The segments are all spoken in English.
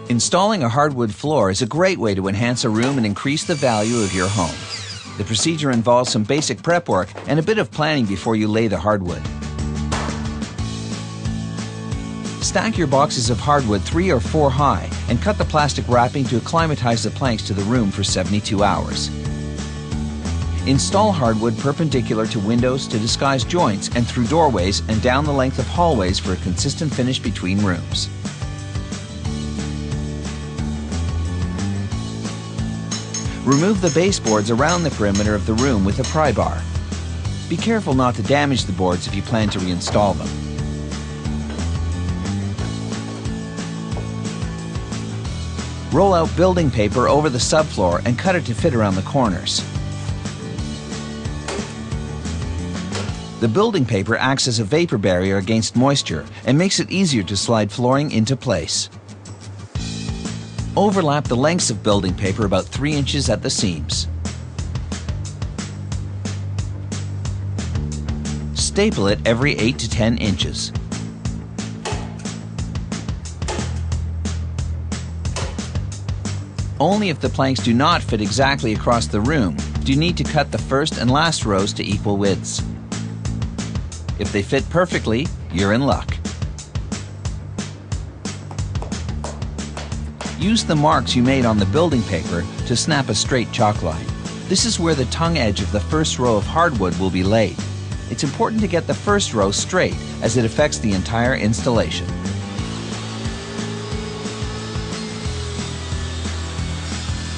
Installing a hardwood floor is a great way to enhance a room and increase the value of your home. The procedure involves some basic prep work and a bit of planning before you lay the hardwood. Stack your boxes of hardwood 3 or 4 high and cut the plastic wrapping to acclimatize the planks to the room for 72 hours. Install hardwood perpendicular to windows to disguise joints and through doorways and down the length of hallways for a consistent finish between rooms. Remove the baseboards around the perimeter of the room with a pry bar. Be careful not to damage the boards if you plan to reinstall them. Roll out building paper over the subfloor and cut it to fit around the corners. The building paper acts as a vapor barrier against moisture and makes it easier to slide flooring into place. Overlap the lengths of building paper about 3 inches at the seams. Staple it every 8 to 10 inches. Only if the planks do not fit exactly across the room do you need to cut the first and last rows to equal widths. If they fit perfectly, you're in luck. Use the marks you made on the building paper to snap a straight chalk line. This is where the tongue edge of the first row of hardwood will be laid. It's important to get the first row straight as it affects the entire installation.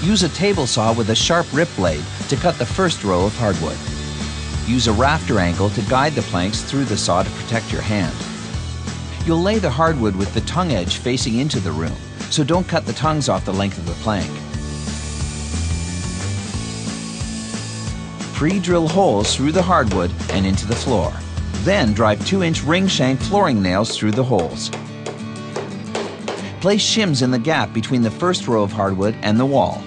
Use a table saw with a sharp rip blade to cut the first row of hardwood. Use a rafter angle to guide the planks through the saw to protect your hand. You'll lay the hardwood with the tongue edge facing into the room, so don't cut the tongues off the length of the plank. Pre-drill holes through the hardwood and into the floor. Then drive 2-inch ring shank flooring nails through the holes. Place shims in the gap between the first row of hardwood and the wall.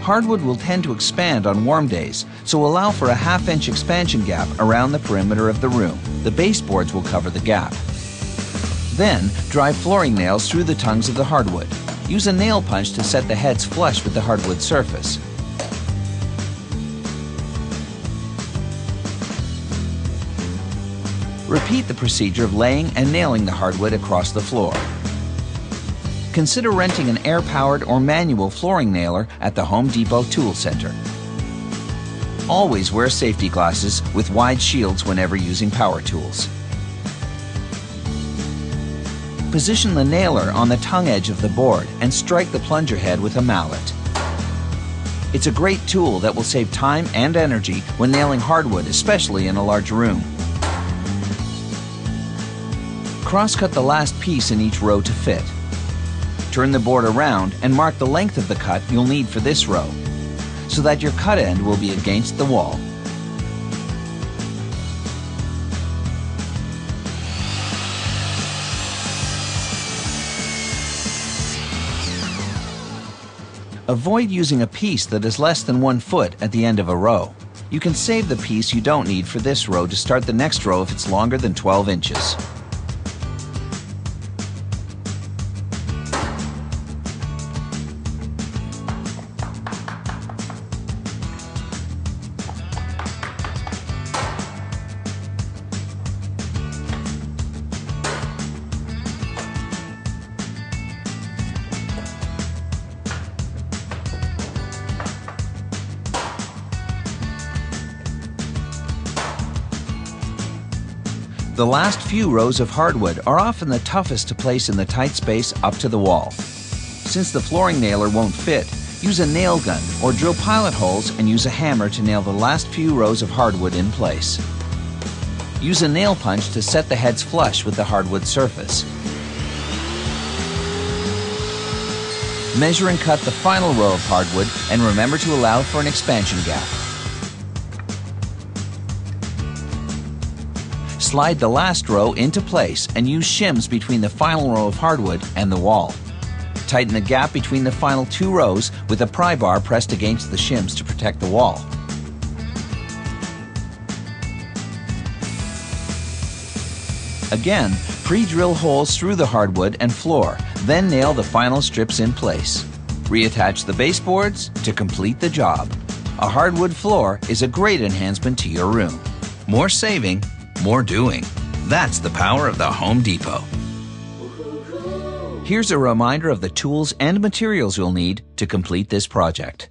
Hardwood will tend to expand on warm days, so allow for a 1/2-inch expansion gap around the perimeter of the room. The baseboards will cover the gap. Then, drive flooring nails through the tongues of the hardwood. Use a nail punch to set the heads flush with the hardwood surface. Repeat the procedure of laying and nailing the hardwood across the floor. Consider renting an air-powered or manual flooring nailer at the Home Depot Tool Center. Always wear safety glasses with wide shields whenever using power tools. Position the nailer on the tongue edge of the board and strike the plunger head with a mallet. It's a great tool that will save time and energy when nailing hardwood, especially in a large room. Cross-cut the last piece in each row to fit. Turn the board around and mark the length of the cut you'll need for this row, so that your cut end will be against the wall. Avoid using a piece that is less than 1 foot at the end of a row. You can save the piece you don't need for this row to start the next row if it's longer than 12 inches. The last few rows of hardwood are often the toughest to place in the tight space up to the wall. Since the flooring nailer won't fit, use a nail gun or drill pilot holes and use a hammer to nail the last few rows of hardwood in place. Use a nail punch to set the heads flush with the hardwood surface. Measure and cut the final row of hardwood and remember to allow for an expansion gap. Slide the last row into place and use shims between the final row of hardwood and the wall. Tighten the gap between the final 2 rows with a pry bar pressed against the shims to protect the wall. Again, pre-drill holes through the hardwood and floor, then nail the final strips in place. Reattach the baseboards to complete the job. A hardwood floor is a great enhancement to your room. More saving, more doing. That's the power of the Home Depot. Here's a reminder of the tools and materials you'll need to complete this project.